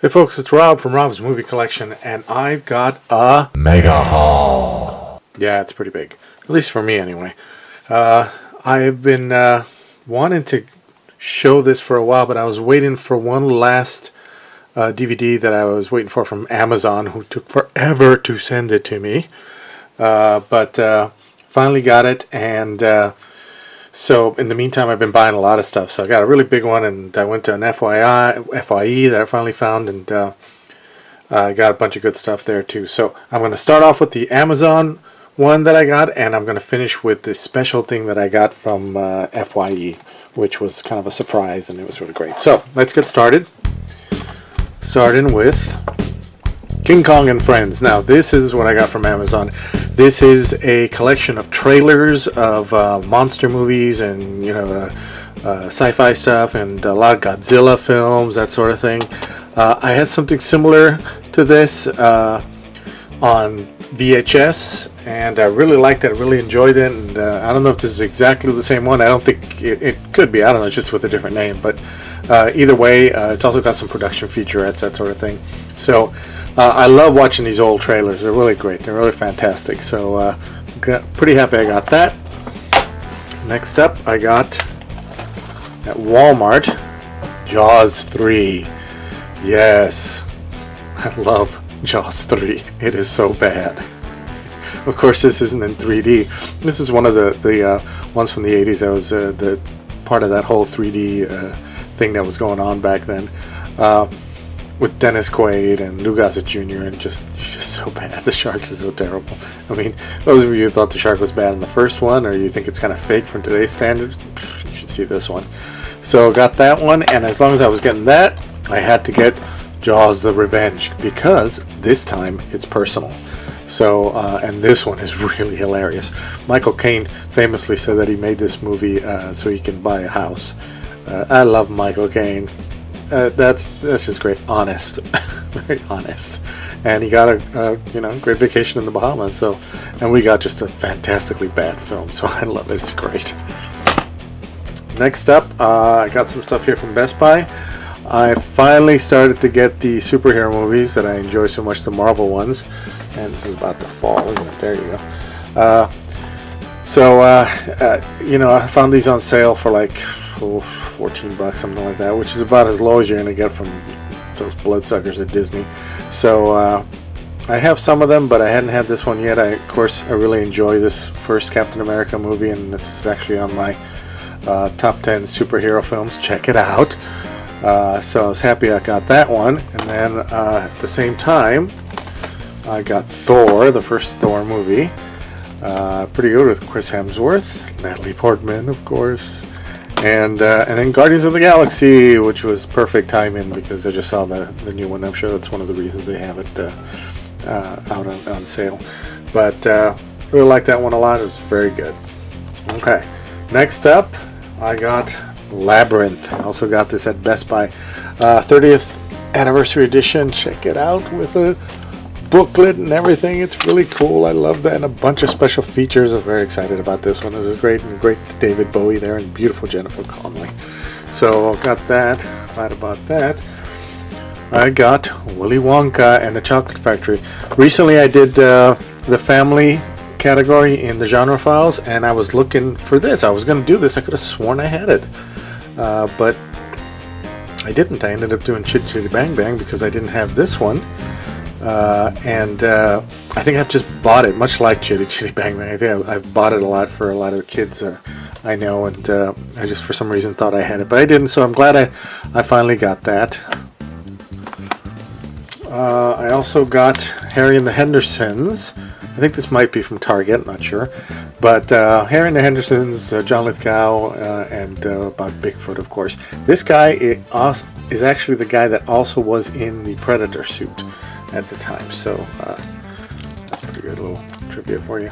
Hey folks, it's Rob from Rob's Movie Collection, and I've got a mega haul. Yeah, it's pretty big, at least for me anyway. I've been wanting to show this for a while, but I was waiting for one last DVD that I was waiting for from Amazon, who took forever to send it to me. But finally got it, and so in the meantime, I've been buying a lot of stuff. So I got a really big one, and I went to an FYE that I finally found, and I got a bunch of good stuff there too. So I'm going to start off with the Amazon one that I got, and I'm going to finish with the special thing that I got from FYE, which was kind of a surprise, and it was really great. So let's get started. Starting with King Kong and Friends. Now, this is what I got from Amazon. This is a collection of trailers of monster movies and, sci-fi stuff and a lot of Godzilla films, that sort of thing. I had something similar to this on VHS, and I really liked it. I really enjoyed it, and I don't know if this is exactly the same one. I don't think it could be. I don't know. It's just with a different name. But either way, it's also got some production featurettes, that sort of thing. So I love watching these old trailers. They're really great. They're really fantastic. So pretty happy I got that. Next up, I got at Walmart Jaws 3. Yes, I love Jaws 3. It is so bad. Of course, this isn't in 3D. This is one of the ones from the 80s that was the part of that whole 3D thing that was going on back then. With Dennis Quaid and Lou Gossett Jr. and he's just so bad. The shark is so terrible. I mean, those of you who thought the shark was bad in the first one, or you think it's kind of fake from today's standards, you should see this one. So got that one, and as long as I was getting that, I had to get Jaws: The Revenge, because this time it's personal. So, and this one is really hilarious. Michael Caine famously said that he made this movie so he can buy a house. I love Michael Caine. That's just great. Honest. Very honest. And he got a great vacation in the Bahamas. So, and we got just a fantastically bad film. So I love it. It's great. Next up, I got some stuff here from Best Buy. I finally started to get the superhero movies that I enjoy so much, the Marvel ones. And this is about to fall, isn't it? There you go. I found these on sale for like $14, something like that, which is about as low as you're going to get from those bloodsuckers at Disney. So I have some of them, but I hadn't had this one yet. I really enjoy this first Captain America movie, and this is actually on my top 10 superhero films. Check it out. So I was happy I got that one. And then at the same time, I got Thor, the first Thor movie. Pretty good, with Chris Hemsworth, Natalie Portman, of course. And then Guardians of the Galaxy, which was perfect timing because I just saw the new one. I'm sure that's one of the reasons they have it out on sale. But really like that one a lot. It was very good. Okay, next up, I got Labyrinth. I also got this at Best Buy. 30th anniversary edition. Check it out with a booklet and everything. It's really cool. I love that, and a bunch of special features. I'm very excited about this one. This is great, and great David Bowie there, and beautiful Jennifer Connelly. So got that. Glad about that. I got Willy Wonka and the Chocolate Factory. Recently I did the family category in the genre files, and I was looking for this. I was going to do this. I could have sworn I had it, but I didn't. I ended up doing Chitty Chitty Bang Bang because I didn't have this one. And I think I've just bought it, much like Chitty Chitty Bang Bang. I think I've bought it a lot for a lot of the kids I know, and I just for some reason thought I had it, but I didn't, so I'm glad I finally got that. I also got Harry and the Hendersons. I think this might be from Target, not sure. But Harry and the Hendersons, John Lithgow, and about Bigfoot, of course. This guy is actually the guy that also was in the Predator suit at the time, so that's a pretty good little trivia for you.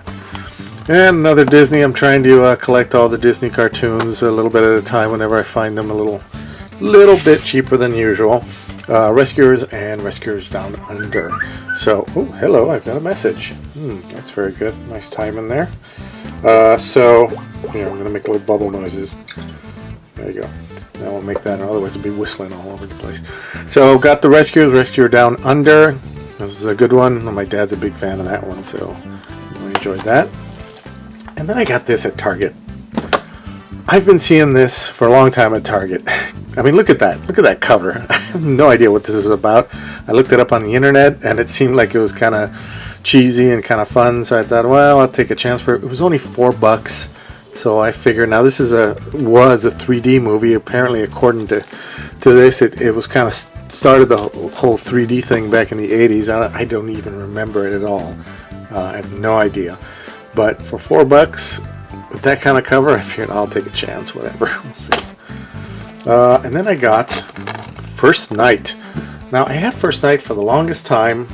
And another Disney. I'm trying to collect all the Disney cartoons a little bit at a time whenever I find them a little bit cheaper than usual. Rescuers and Rescuers Down Under. So, oh, hello, I've got a message. That's very good. Nice time in there. So, here, I'm going to make little bubble noises. There you go. I won't make that, otherwise it'll be whistling all over the place. So got the Rescuer Down Under. This is a good one. My dad's a big fan of that one, so I enjoyed that. And then I got this at Target. I've been seeing this for a long time at Target. I mean, look at that. Look at that cover. I have no idea what this is about. I looked it up on the internet, and it seemed like it was kind of cheesy and kind of fun. So I thought, well, I'll take a chance for it. It was only $4. So I figured, now this was a 3D movie. Apparently, according to this, it was kind of started the whole 3D thing back in the 80s. I don't even remember it at all. I have no idea. But for $4, with that kind of cover, I figured I'll take a chance, whatever. We'll see. And then I got First Knight. Now, I had First Knight for the longest time,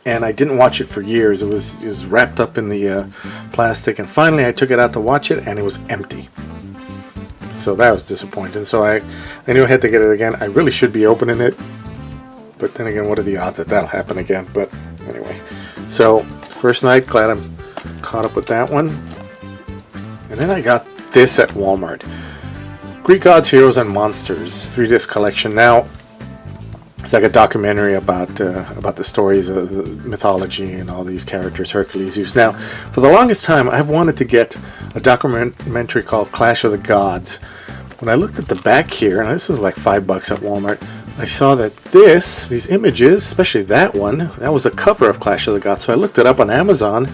and I didn't watch it for years. It was wrapped up in the plastic, and finally I took it out to watch it, and it was empty. So that was disappointing. So I knew I had to get it again. I really should be opening it, but then again, what are the odds that that'll happen again? But anyway, so First Knight, glad I'm caught up with that one. And then I got this at Walmart. Greek Gods, Heroes, and Monsters 3-disc collection. Now, it's like a documentary about the stories of the mythology and all these characters, Hercules, Zeus. Now, for the longest time, I've wanted to get a documentary called Clash of the Gods. When I looked at the back here, and this was like $5 at Walmart, I saw that these images, especially that one, that was a cover of Clash of the Gods. So I looked it up on Amazon,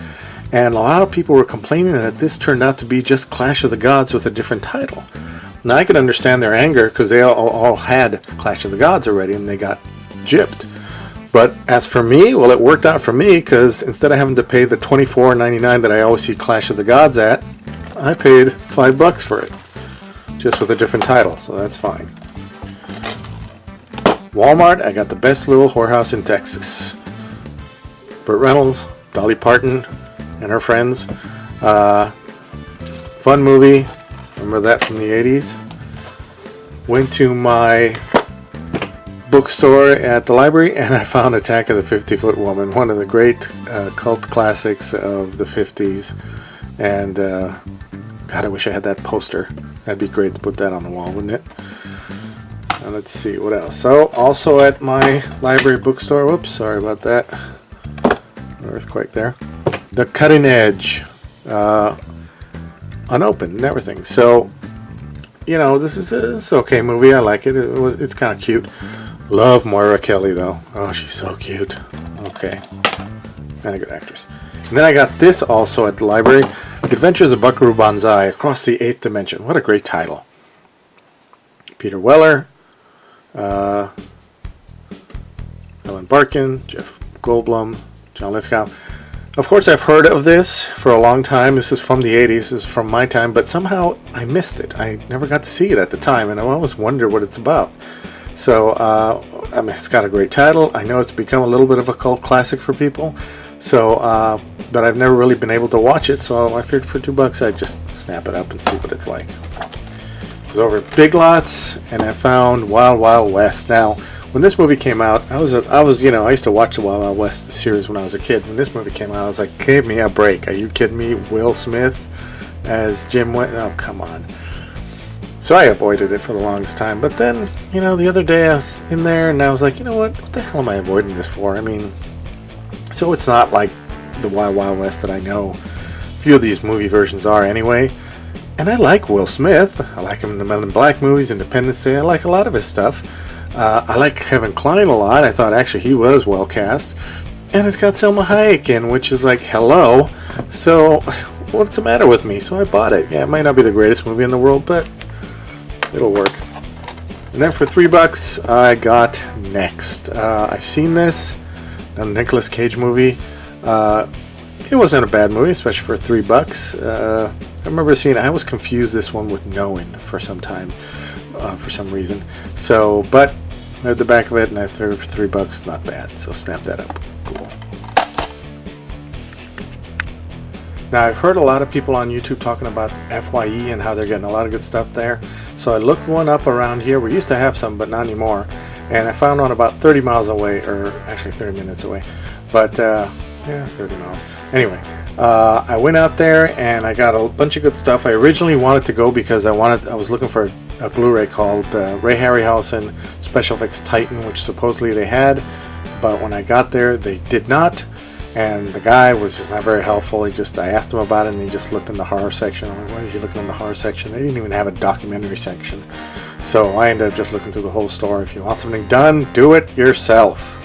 and a lot of people were complaining that this turned out to be just Clash of the Gods with a different title. Now, I could understand their anger because they all had Clash of the Gods already and they got gypped. But as for me, well, it worked out for me because instead of having to pay the $24.99 that I always see Clash of the Gods at, I paid $5 for it, just with a different title, so that's fine. Walmart, I got The Best Little Whorehouse in Texas. Burt Reynolds, Dolly Parton, and her friends. Fun movie. Remember that from the 80s? Went to my bookstore at the library and I found Attack of the 50-Foot Woman, one of the great cult classics of the 50s. And God, I wish I had that poster. That'd be great to put that on the wall, wouldn't it? Let's see, what else? So, also at my library bookstore, whoops, sorry about that. Earthquake there. The Cutting Edge. Unopened and everything. So, you know, this is it's okay movie. I like it. It's kind of cute. Love Moira Kelly though. Oh, she's so cute. Okay, and a good actress. And then I got this also at the library. The Adventures of Buckaroo Banzai Across the Eighth Dimension. What a great title. Peter Weller, Ellen Barkin, Jeff Goldblum, John Lithgow. Of course, I've heard of this for a long time. This is from the 80s. This is from my time, but somehow I missed it. I never got to see it at the time, and I always wonder what it's about. So, I mean, it's got a great title. I know it's become a little bit of a cult classic for people. So, but I've never really been able to watch it, so I figured for $2 I'd just snap it up and see what it's like. I was over at Big Lots, and I found Wild Wild West. Now, when this movie came out, I was, you know, I used to watch the Wild Wild West series when I was a kid. When this movie came out, I was like, give me a break. Are you kidding me? Will Smith as Jim West? Oh, come on. So I avoided it for the longest time. But then, you know, the other day I was in there and I was like, you know what the hell am I avoiding this for? I mean, so it's not like the Wild Wild West that I know a few of these movie versions are anyway. And I like Will Smith. I like him in the Men in Black movies, Independence Day. I like a lot of his stuff. I like Kevin Kline a lot. I thought actually he was well cast. And it's got Selma Hayek in, which is like, hello. So, what's the matter with me? So I bought it. Yeah, it might not be the greatest movie in the world, but it'll work. And then for $3, I got Next. I've seen this. A Nicolas Cage movie. It wasn't a bad movie, especially for $3. I remember seeing it. I was confused this one with Knowing for some time. For some reason. So, but I read the back of it and I threw it for $3. Not bad. So snap that up. Cool. Now, I've heard a lot of people on YouTube talking about FYE and how they're getting a lot of good stuff there. So I looked one up around here. We used to have some, but not anymore. And I found one about 30 miles away, or actually 30 minutes away. But, yeah, 30 miles. Anyway, I went out there and I got a bunch of good stuff. I originally wanted to go because I was looking for a Blu-ray called Ray Harryhausen Special Effects Titan, which supposedly they had, but when I got there they did not, and the guy was just not very helpful. I asked him about it and he just looked in the horror section. I'm like, why is he looking in the horror section? They didn't even have a documentary section. So I ended up just looking through the whole store. If you want something done, do it yourself.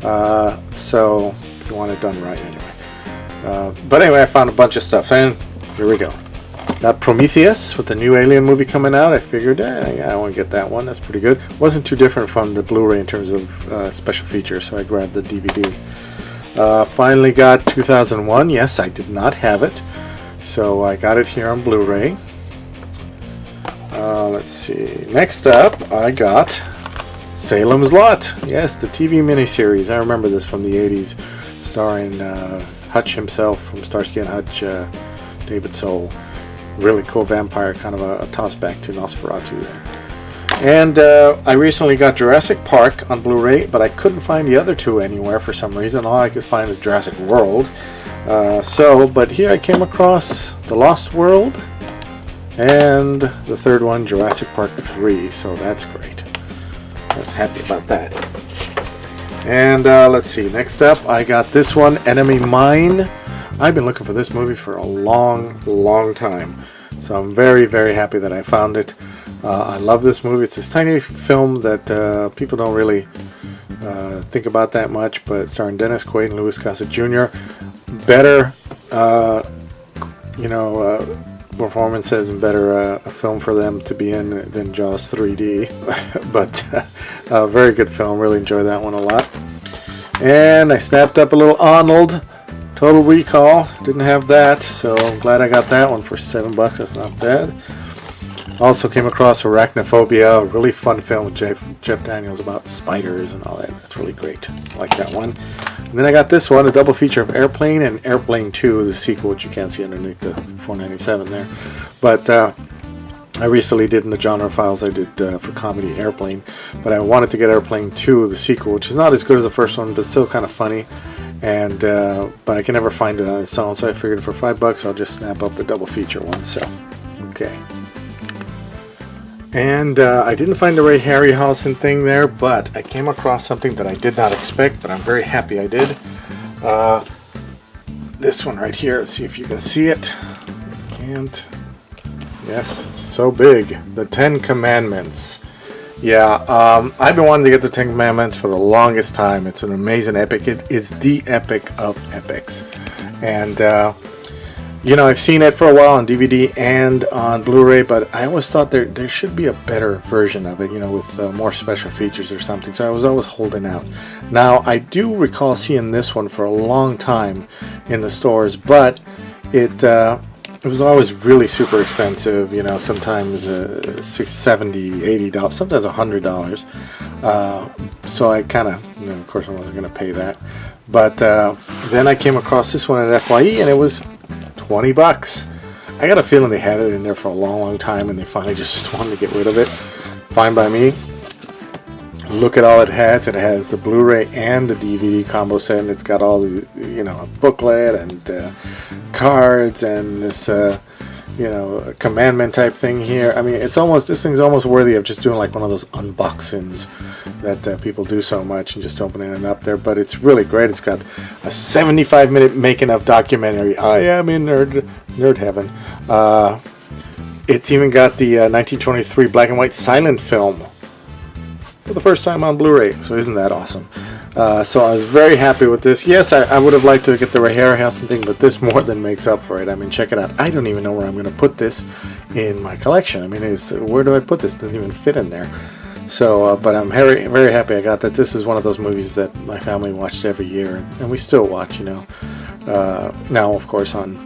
So if you want it done right anyway. But anyway, I found a bunch of stuff, and here we go. Got Prometheus with the new Alien movie coming out. I figured, yeah, I want to get that one. That's pretty good. Wasn't too different from the Blu-ray in terms of special features, so I grabbed the DVD. Finally got 2001. Yes, I did not have it, so I got it here on Blu-ray. Let's see. Next up, I got Salem's Lot. Yes, the TV miniseries. I remember this from the 80s, starring Hutch himself from Starsky and Hutch, David Soul. Really cool vampire, kind of a toss back to Nosferatu there. And I recently got Jurassic Park on Blu-ray, but I couldn't find the other two anywhere for some reason. All I could find is Jurassic World. But here I came across The Lost World and the third one, Jurassic Park 3. So that's great. I was happy about that. And let's see. Next up, I got this one, Enemy Mine. I've been looking for this movie for a long time. So I'm very, very happy that I found it. I love this movie. It's this tiny film that people don't really think about that much, but starring Dennis Quaid and Louis Gossett Jr. Better, performances and better a film for them to be in than Jaws 3D. But a very good film. Really enjoyed that one a lot. And I snapped up a little Arnold. Total Recall. Didn't have that, so I'm glad I got that one for $7. That's not bad. Also came across Arachnophobia, a really fun film with Jeff Daniels about spiders and all that. That's really great. I like that one. And then I got this one, a double feature of Airplane and Airplane 2, the sequel, which you can't see underneath the $4.97 there. But I recently did in the genre files I did for comedy Airplane, but I wanted to get Airplane 2, the sequel, which is not as good as the first one, but still kind of funny. And but I can never find it on its own, so I figured for $5 I'll just snap up the double feature one. So, okay. And I didn't find the Ray Harryhausen thing there, but I came across something that I did not expect, but I'm very happy I did. This one right here. Let's see if you can see it. Can't. Yes, it's so big. The Ten Commandments. Yeah, I've been wanting to get the Ten Commandments for the longest time. It's an amazing epic. It is the epic of epics. And, I've seen it for a while on DVD and on Blu-ray, but I always thought there should be a better version of it, with more special features or something. So I was always holding out. Now, I do recall seeing this one for a long time in the stores, but it was always really super expensive, sometimes $60, $70, $80, sometimes $100. So I kind of course I wasn't going to pay that. But then I came across this one at FYE and it was $20. I got a feeling they had it in there for a long time and they finally just wanted to get rid of it. Fine by me. Look at all it has. It has the Blu-ray and the DVD combo set, and it's got all the, a booklet and cards and this, commandment type thing here. I mean, this thing's almost worthy of just doing like one of those unboxings that people do so much and just opening it up there. But it's really great. It's got a 75-minute making of documentary. I am in nerd heaven. It's even got the 1923 black and white silent film for the first time on Blu-ray, so isn't that awesome? So I was very happy with this. Yes, I would have liked to get the Ray Harryhausen thing, but this more than makes up for it. I mean, check it out. I don't even know where I'm going to put this in my collection. I mean, where do I put this? It doesn't even fit in there. So, but I'm very, very happy I got that. This is one of those movies that my family watched every year, and we still watch, now, of course, on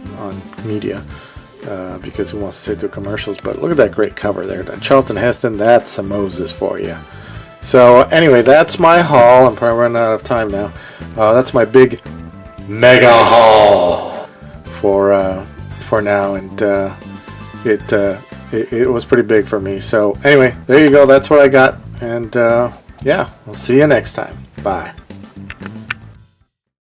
media. Because who wants to sit through commercials? But look at that great cover there. Charlton Heston, that's a Moses for you. So anyway, that's my haul. I'm probably running out of time now. That's my big mega haul for now, and it was pretty big for me. So anyway, there you go. That's what I got, and yeah, I'll see you next time. Bye.